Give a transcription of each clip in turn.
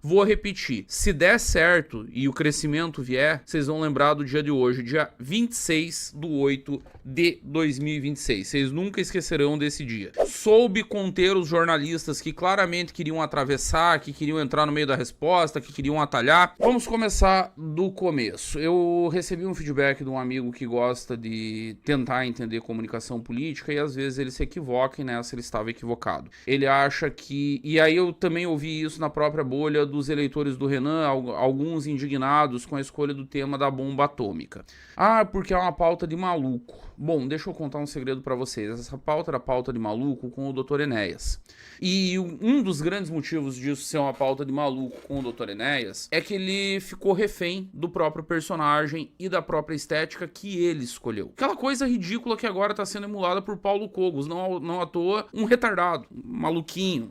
Vou repetir, se der certo e o crescimento vier, vocês vão lembrar do dia de hoje, dia 26/8/2026. Vocês nunca esquecerão desse dia. Soube conter os jornalistas que claramente queriam atravessar, que queriam entrar no meio da resposta, que queriam atalhar. Vamos começar do começo. Eu recebi um feedback de um amigo que gosta de tentar entender comunicação política e às vezes ele se equivoca e nessa ele estava equivocado. Ele acha que... E aí eu também ouvi isso na própria bolha dos eleitores do Renan, alguns indignados com a escolha do tema da bomba atômica. Ah, porque é uma pauta de maluco. Bom, deixa eu contar um segredo pra vocês. Essa pauta era pauta de maluco com o Dr. Enéas. E um dos grandes motivos disso ser uma pauta de maluco com o Dr. Enéas é que ele ficou refém do próprio personagem e da própria estética que ele escolheu. Aquela coisa ridícula que agora tá sendo emulada por Paulo Cogos, não à toa um retardado, um maluquinho,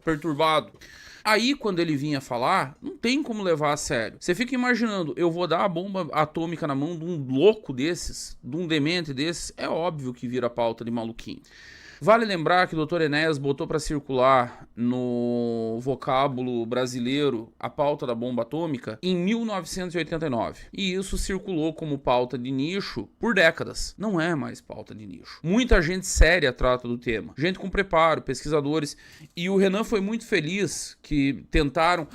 perturbado. Aí, quando ele vinha falar, não tem como levar a sério. Você fica imaginando, eu vou dar a bomba atômica na mão de um louco desses, de um demente desses, é óbvio que vira pauta de maluquinho. Vale lembrar que o Dr. Enéas botou para circular no vocábulo brasileiro a pauta da bomba atômica em 1989. E isso circulou como pauta de nicho por décadas. Não é mais pauta de nicho. Muita gente séria trata do tema. Gente com preparo, pesquisadores. E o Renan foi muito feliz que tentaram...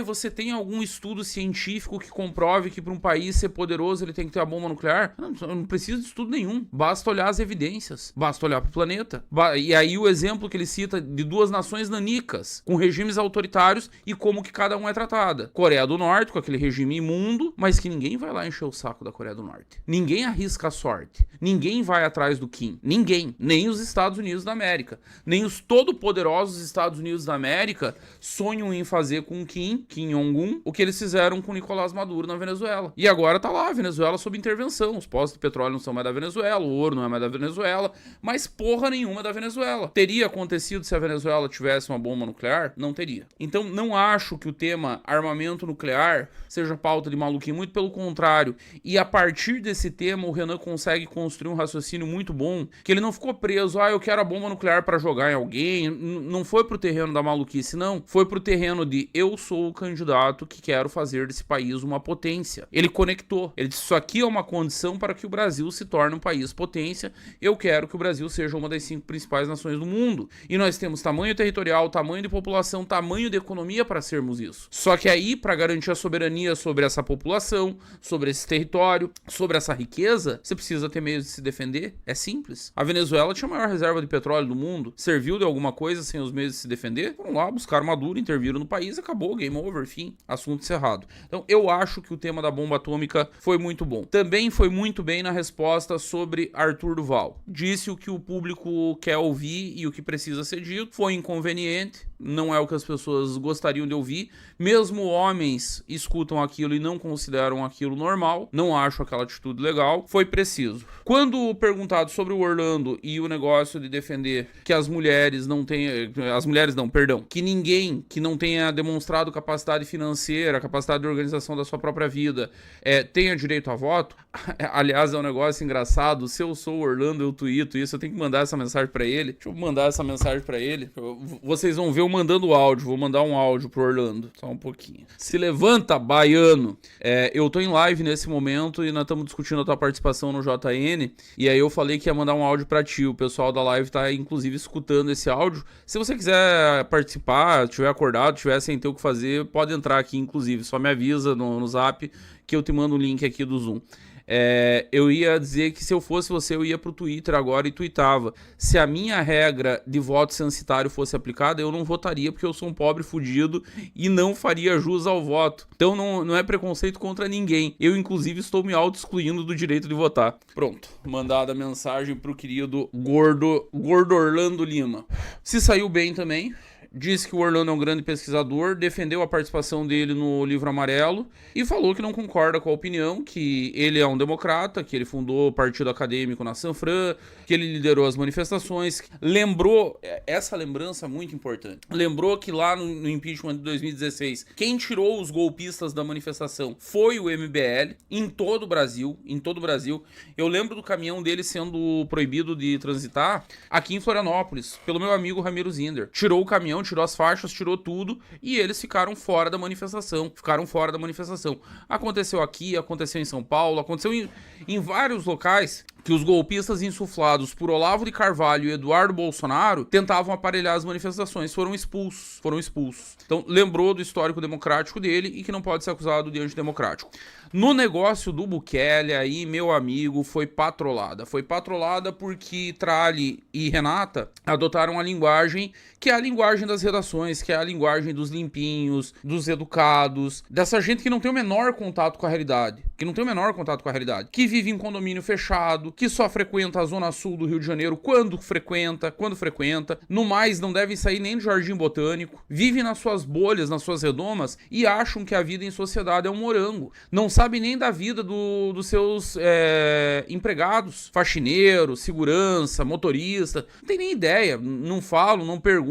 você tem algum estudo científico que comprove que para um país ser poderoso ele tem que ter a bomba nuclear? Eu não preciso de estudo nenhum. Basta olhar as evidências. Basta olhar para o planeta. E aí o exemplo que ele cita de duas nações nanicas, com regimes autoritários e como que cada um é tratada. Coreia do Norte, com aquele regime imundo, mas que ninguém vai lá encher o saco da Coreia do Norte. Ninguém arrisca a sorte. Ninguém vai atrás do Kim. Ninguém. Nem os Estados Unidos da América. Nem os todo-poderosos Estados Unidos da América sonham em fazer com Kim Jong-un, o que eles fizeram com Nicolás Maduro na Venezuela. E agora tá lá a Venezuela sob intervenção. Os postos de petróleo não são mais da Venezuela, o ouro não é mais da Venezuela, mas porra nenhuma da Venezuela. Teria acontecido se a Venezuela tivesse uma bomba nuclear? Não teria. Então não acho que o tema armamento nuclear seja pauta de maluquinho, muito pelo contrário. E a partir desse tema o Renan consegue construir um raciocínio muito bom, que ele não ficou preso, eu quero a bomba nuclear para jogar em alguém, não foi pro terreno da maluquice, não. Foi pro terreno de eu sou o candidato que quero fazer desse país uma potência. Ele conectou. Ele disse, isso aqui é uma condição para que o Brasil se torne um país potência. Eu quero que o Brasil seja uma das 5 principais nações do mundo. E nós temos tamanho territorial, tamanho de população, tamanho de economia para sermos isso. Só que aí, para garantir a soberania sobre essa população, sobre esse território, sobre essa riqueza, você precisa ter meios de se defender. É simples. A Venezuela tinha a maior reserva de petróleo do mundo. Serviu de alguma coisa sem os meios de se defender? Foram lá, buscaram Maduro, interviram no país, acabou, game over, fim, assunto encerrado. Então eu acho que o tema da bomba atômica foi muito bom. Também foi muito bem na resposta sobre Arthur Duval. Disse o que o público quer ouvir e o que precisa ser dito. Foi inconveniente, não é o que as pessoas gostariam de ouvir. Mesmo homens escutam aquilo e não consideram aquilo normal. Não acho aquela atitude legal. Foi preciso. Quando perguntado sobre o Orlando e o negócio de defender que as mulheres não têm... que ninguém que não tenha demonstrado capacidade financeira, capacidade de organização da sua própria vida, tenha direito a voto. Aliás, é um negócio engraçado. Se eu sou o Orlando, eu tuito isso. Eu tenho que mandar essa mensagem pra ele. Deixa eu mandar essa mensagem pra ele. Vocês vão ver eu mandando áudio. Vou mandar um áudio pro Orlando. Só um pouquinho. Se levanta, baiano. Eu tô em live nesse momento e nós estamos discutindo a tua participação no JN. E aí eu falei que ia mandar um áudio pra ti. O pessoal da live tá, inclusive, escutando esse áudio. Se você quiser participar, tiver acordado, tiver sem ter o que fazer, pode entrar aqui, inclusive. Só me avisa no zap que eu te mando o link aqui do Zoom. Eu ia dizer que se eu fosse você, eu ia pro Twitter agora e tweetava. Se a minha regra de voto censitário fosse aplicada, eu não votaria porque eu sou um pobre fudido e não faria jus ao voto. Então não é preconceito contra ninguém. Eu, inclusive, estou me auto-excluindo do direito de votar. Pronto, mandada a mensagem pro querido gordo Orlando Lima. Se saiu bem também. Disse que o Orlando é um grande pesquisador, defendeu a participação dele no Livro Amarelo e falou que não concorda com a opinião, que ele é um democrata, que ele fundou o partido acadêmico na Sanfran, que ele liderou as manifestações. Lembrou, essa lembrança é muito importante, lembrou que lá no impeachment de 2016, quem tirou os golpistas da manifestação foi o MBL, em todo o Brasil. Eu lembro do caminhão dele sendo proibido de transitar aqui em Florianópolis, pelo meu amigo Ramiro Zinder. Tirou o caminhão caminhão, tirou as faixas, tirou tudo e eles ficaram fora da manifestação. Aconteceu aqui, aconteceu em São Paulo, aconteceu em vários locais que os golpistas insuflados por Olavo de Carvalho e Eduardo Bolsonaro tentavam aparelhar as manifestações, foram expulsos. Então, lembrou do histórico democrático dele e que não pode ser acusado de antidemocrático. No negócio do Bukele, aí, meu amigo, foi patrolada. Foi patrolada porque Tralli e Renata adotaram a linguagem que é a linguagem das redações, que é a linguagem dos limpinhos, dos educados, dessa gente que não tem o menor contato com a realidade, que vive em condomínio fechado, que só frequenta a zona sul do Rio de Janeiro quando frequenta, no mais não devem sair nem do Jardim Botânico, vivem nas suas bolhas, nas suas redomas e acham que a vida em sociedade é um morango, não sabem nem da vida dos seus empregados, faxineiro, segurança, motorista, não tem nem ideia, não falam, não perguntam,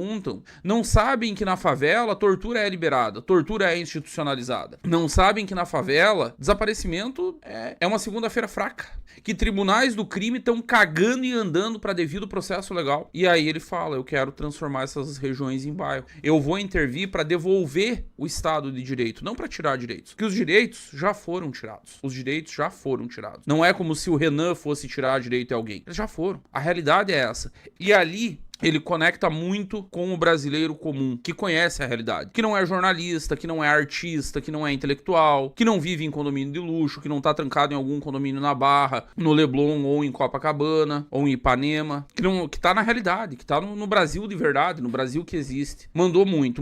não sabem que na favela tortura é liberada, tortura é institucionalizada, não sabem que na favela desaparecimento é uma segunda-feira fraca, que tribunais do crime estão cagando e andando para devido processo legal. E aí ele fala, eu quero transformar essas regiões em bairro, eu vou intervir para devolver o Estado de Direito, não para tirar direitos, porque os direitos já foram tirados, não é como se o Renan fosse tirar direito a alguém, eles já foram, a realidade é essa. E ali ele conecta muito com o brasileiro comum, que conhece a realidade, que não é jornalista, que não é artista, que não é intelectual, que não vive em condomínio de luxo, que não tá trancado em algum condomínio na Barra, no Leblon ou em Copacabana, ou em Ipanema, que tá na realidade, que tá no Brasil de verdade, no Brasil que existe. Mandou muito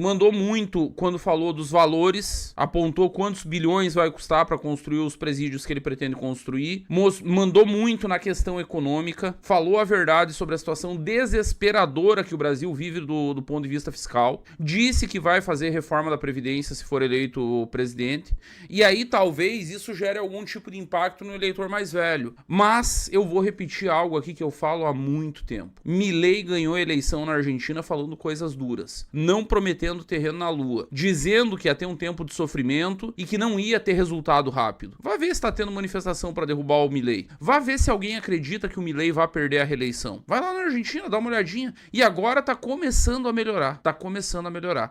quando falou dos valores, apontou quantos bilhões vai custar para construir os presídios que ele pretende construir, mandou muito na questão econômica, falou a verdade sobre a situação desesperadora que o Brasil vive do ponto de vista fiscal, disse que vai fazer reforma da Previdência se for eleito presidente, e aí talvez isso gere algum tipo de impacto no eleitor mais velho. Mas eu vou repetir algo aqui que eu falo há muito tempo. Milei ganhou a eleição na Argentina falando coisas duras, não prometendo terreno na lua, dizendo que ia ter um tempo de sofrimento e que não ia ter resultado rápido. Vai ver se tá tendo manifestação para derrubar o Milei. Vai ver se alguém acredita que o Milei vai perder a reeleição. Vai lá na Argentina, dá uma olhadinha. E agora tá começando a melhorar.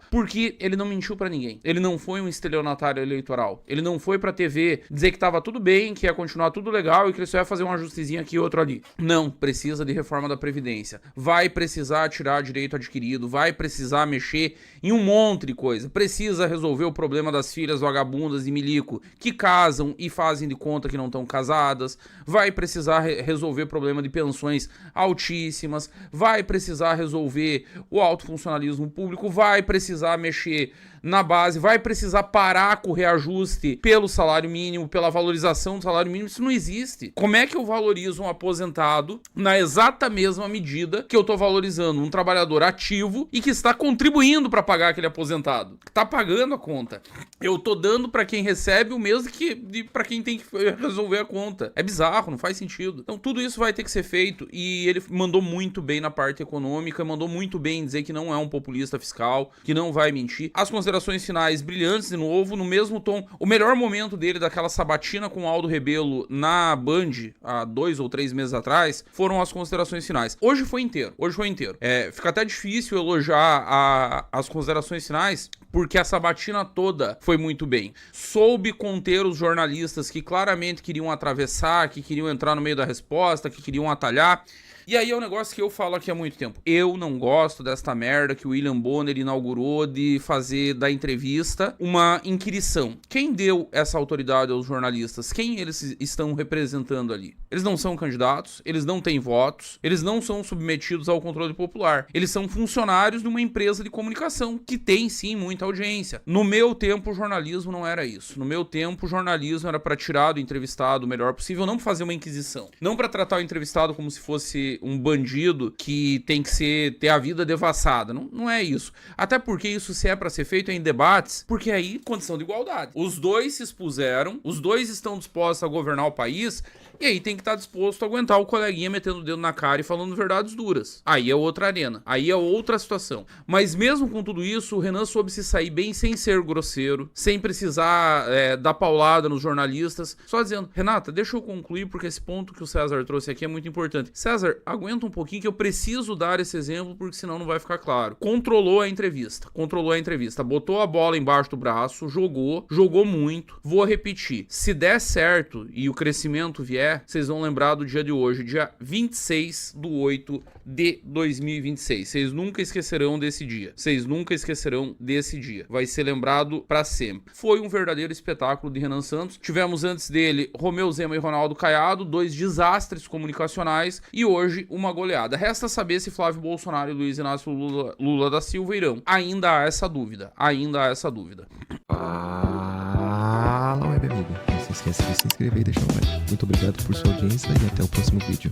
Porque ele não mentiu pra ninguém. Ele não foi um estelionatário eleitoral. Ele não foi pra TV dizer que tava tudo bem, que ia continuar tudo legal e que ele só ia fazer um ajustezinho aqui e outro ali. Não, precisa de reforma da Previdência. Vai precisar tirar direito adquirido. Vai precisar mexer em um monte de coisa. Precisa resolver o problema das filhas vagabundas de milico que casam e fazem de conta que não estão casadas. Vai precisar resolver o problema de pensões altíssimas. Vai precisar resolver o alto funcionalismo público, vai precisar mexer na base, vai precisar parar com o reajuste pelo salário mínimo, pela valorização do salário mínimo. Isso não existe. Como é que eu valorizo um aposentado na exata mesma medida que eu tô valorizando um trabalhador ativo e que está contribuindo para pagar aquele aposentado, que tá pagando a conta? Eu tô dando para quem recebe o mesmo que para quem tem que resolver a conta. É bizarro, não faz sentido. Então tudo isso vai ter que ser feito e ele mandou muito bem na parte econômica, mandou muito bem em dizer que não é um populista fiscal, que não vai mentir. As considerações finais brilhantes, de novo, no mesmo tom. O melhor momento dele, daquela sabatina com o Aldo Rebelo na Band, há 2 ou 3 meses atrás, foram as considerações finais. Hoje foi inteiro. Fica até difícil elogiar as considerações finais, porque a sabatina toda foi muito bem. Soube conter os jornalistas que claramente queriam atravessar, que queriam entrar no meio da resposta, que queriam atalhar. E aí é um negócio que eu falo aqui há muito tempo. Eu não gosto desta merda que o William Bonner inaugurou de fazer da entrevista uma inquirição. Quem deu essa autoridade aos jornalistas? Quem eles estão representando ali? Eles não são candidatos, eles não têm votos, eles não são submetidos ao controle popular. Eles são funcionários de uma empresa de comunicação que tem sim muita audiência. No meu tempo, o jornalismo não era isso. No meu tempo, o jornalismo era para tirar do entrevistado o melhor possível, não fazer uma inquisição. Não para tratar o entrevistado como se fosse um bandido que tem que ter a vida devassada. Não é isso. Até porque isso, se é pra ser feito, é em debates, porque aí, condição de igualdade. Os dois se expuseram, os dois estão dispostos a governar o país, e aí tem que estar disposto a aguentar o coleguinha metendo o dedo na cara e falando verdades duras. Aí é outra arena, aí é outra situação. Mas mesmo com tudo isso, o Renan soube se sair bem sem ser grosseiro, sem precisar dar paulada nos jornalistas, só dizendo, Renata, deixa eu concluir, porque esse ponto que o César trouxe aqui é muito importante. César, aguenta um pouquinho que eu preciso dar esse exemplo, porque senão não vai ficar claro. Controlou a entrevista, botou a bola embaixo do braço, jogou muito. Vou repetir, se der certo e o crescimento vier, vocês vão lembrar do dia de hoje, dia 26/8/2026. Vocês nunca esquecerão desse dia. Vai ser lembrado pra sempre. Foi um verdadeiro espetáculo de Renan Santos. Tivemos antes dele Romeu Zema e Ronaldo Caiado, 2 desastres comunicacionais, e hoje uma goleada. Resta saber se Flávio Bolsonaro e Luiz Inácio Lula da Silva irão. Ainda há essa dúvida. Fala, web amigo. Não se esqueça de se inscrever e deixar um like. Muito obrigado por sua audiência e até o próximo vídeo.